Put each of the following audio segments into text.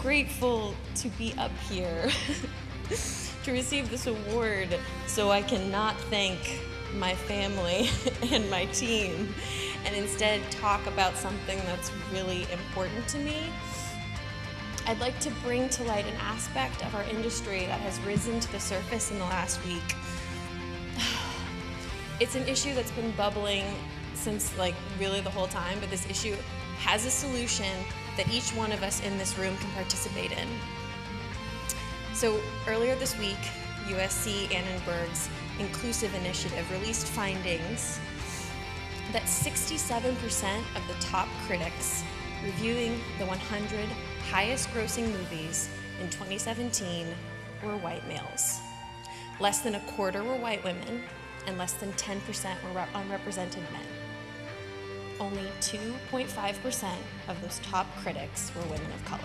grateful to be up here to receive this award so I cannot thank my family and my team and instead talk about something that's really important to me. I'd like to bring to light an aspect of our industry that has risen to the surface in the last week. It's an issue that's been bubbling since really the whole time, but this issue has a solution that each one of us in this room can participate in. So earlier this week, USC Annenberg's Inclusive Initiative released findings that 67% of the top critics reviewing the 100 highest grossing movies in 2017 were white males. Less than a quarter were white women, and less than 10% were unrepresented men. Only 2.5% of those top critics were women of color.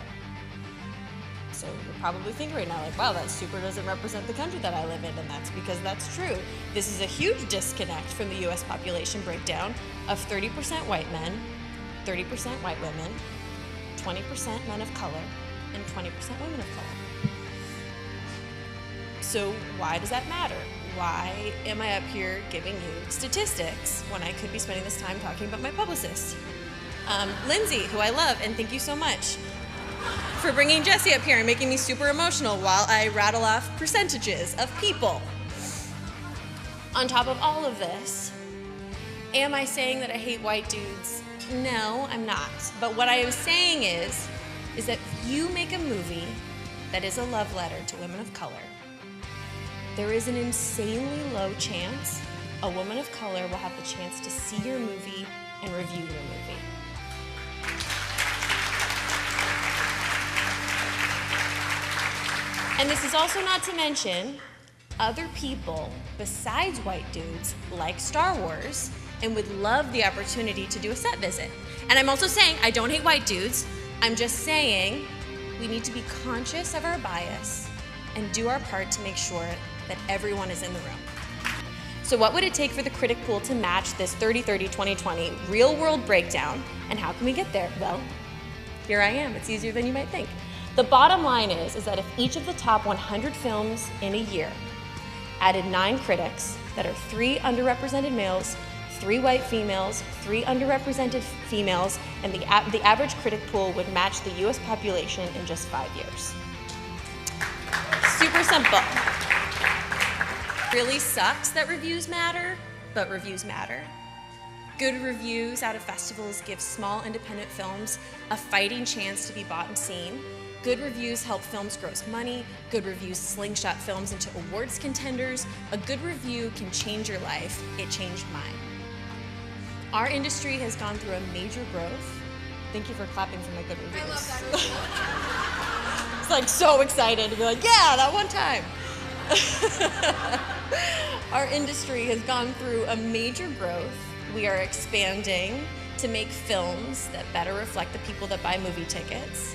So you're probably thinking right now, wow, that super doesn't represent the country that I live in, and that's because that's true. This is a huge disconnect from the US population breakdown of 30% white men, 30% white women, 20% men of color, and 20% women of color. So why does that matter? Why am I up here giving you statistics when I could be spending this time talking about my publicist? Lindsay, who I love, and thank you so much for bringing Jesse up here and making me super emotional while I rattle off percentages of people. On top of all of this, am I saying that I hate white dudes? No, I'm not. But what I am saying is that if you make a movie that is a love letter to women of color, there is an insanely low chance a woman of color will have the chance to see your movie and review your movie. And this is also not to mention other people besides white dudes like Star Wars and would love the opportunity to do a set visit. And I'm also saying I don't hate white dudes. I'm just saying we need to be conscious of our bias and do our part to make sure that everyone is in the room. So what would it take for the critic pool to match this 30-30-2020 real world breakdown, and how can we get there? Well, here I am. It's easier than you might think. The bottom line is that if each of the top 100 films in a year added 9 critics that are 3 underrepresented males, 3 white females, 3 underrepresented females, and the average critic pool would match the US population in just 5 years. Super simple. Really sucks that reviews matter, but reviews matter. Good reviews out of festivals give small independent films a fighting chance to be bought and seen. Good reviews help films gross money. Good reviews slingshot films into awards contenders. A good review can change your life. It changed mine. Our industry has gone through a major growth. Thank you for clapping for my good reviews. I love that. It's so excited to be yeah, that one time. Our industry has gone through a major growth. We are expanding to make films that better reflect the people that buy movie tickets,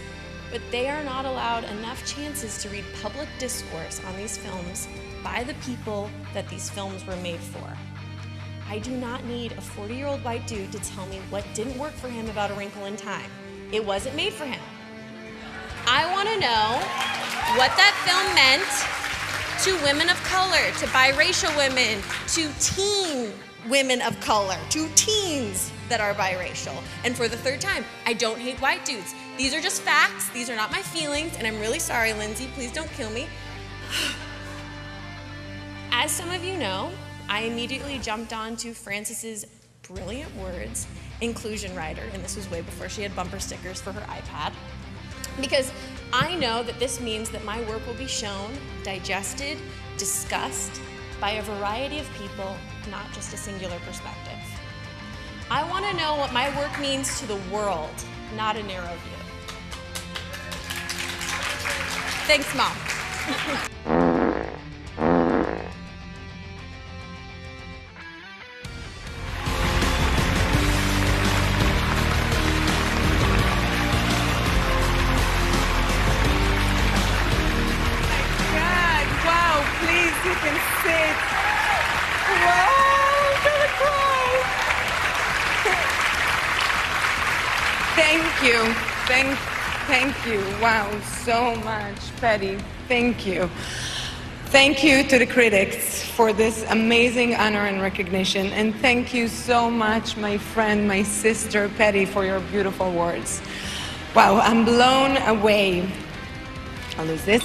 but they are not allowed enough chances to read public discourse on these films by the people that these films were made for. I do not need a 40-year-old white dude to tell me what didn't work for him about A Wrinkle in Time. It wasn't made for him. I want to know what that film meant to women of color, to biracial women, to teen women of color, to teens that are biracial. And for the third time, I don't hate white dudes. These are just facts. These are not my feelings, and I'm really sorry, Lindsay. Please don't kill me. As some of you know, I immediately jumped onto Frances's brilliant words, inclusion rider, and this was way before she had bumper stickers for her iPad, because I know that this means that my work will be shown, digested, discussed by a variety of people, not just a singular perspective. I want to know what my work means to the world, not a narrow view. Thanks, Mom. You can sit. Wow, I'm gonna cry. Thank you. thank you. Wow, so much, Patty. Thank you. Thank you to the critics for this amazing honor and recognition. And thank you so much, my friend, my sister, Patty, for your beautiful words. Wow, I'm blown away. I'll lose this.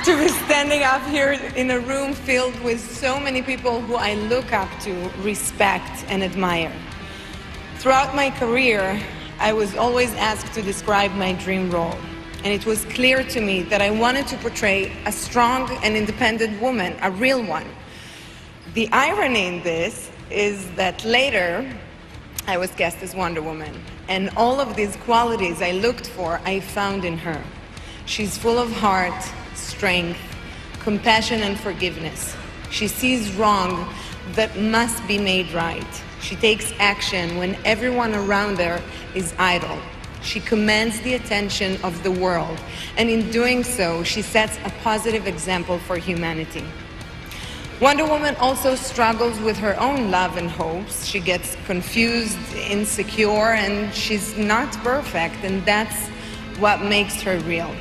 To be standing up here in a room filled with so many people who I look up to, respect, and admire. Throughout my career, I was always asked to describe my dream role. And it was clear to me that I wanted to portray a strong and independent woman, a real one. The irony in this is that later, I was cast as Wonder Woman. And all of these qualities I looked for, I found in her. She's full of heart, strength, compassion, and forgiveness. She sees wrong that must be made right. She takes action when everyone around her is idle. She commands the attention of the world, and in doing so, she sets a positive example for humanity. Wonder Woman also struggles with her own love and hopes. She gets confused, insecure, and she's not perfect, and that's what makes her real.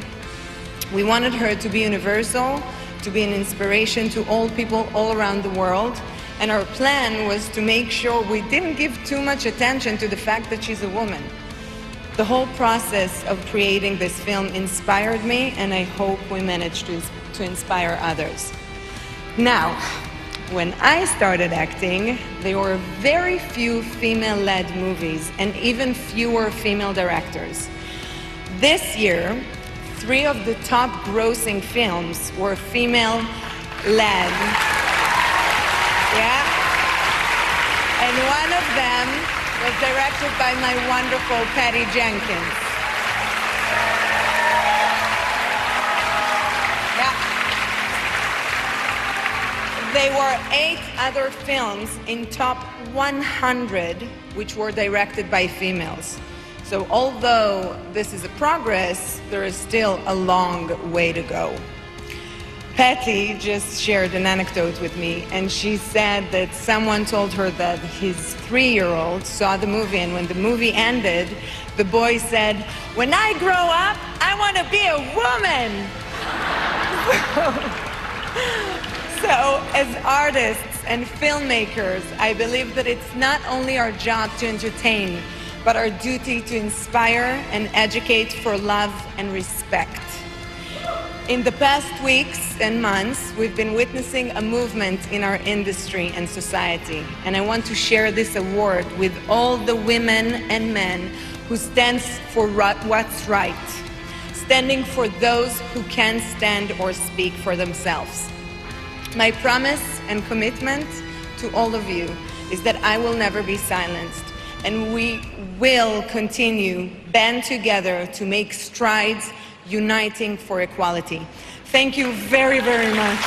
We wanted her to be universal, to be an inspiration to all people all around the world, and our plan was to make sure we didn't give too much attention to the fact that she's a woman. The whole process of creating this film inspired me, and I hope we managed to inspire others. Now, when I started acting, there were very few female-led movies and even fewer female directors. This year, 3 of the top grossing films were female-led. Yeah? And one of them was directed by my wonderful Patty Jenkins. Yeah. There were 8 other films in top 100 which were directed by females. So although this is a progress, there is still a long way to go. Patty just shared an anecdote with me, and she said that someone told her that his 3-year-old saw the movie, and when the movie ended, the boy said, "When I grow up, I want to be a woman." So, as artists and filmmakers, I believe that it's not only our job to entertain, but our duty to inspire and educate for love and respect. In the past weeks and months, we've been witnessing a movement in our industry and society, and I want to share this award with all the women and men who stand for what's right, standing for those who can't stand or speak for themselves. My promise and commitment to all of you is that I will never be silenced, and we will continue band together to make strides uniting for equality. Thank you very, very much.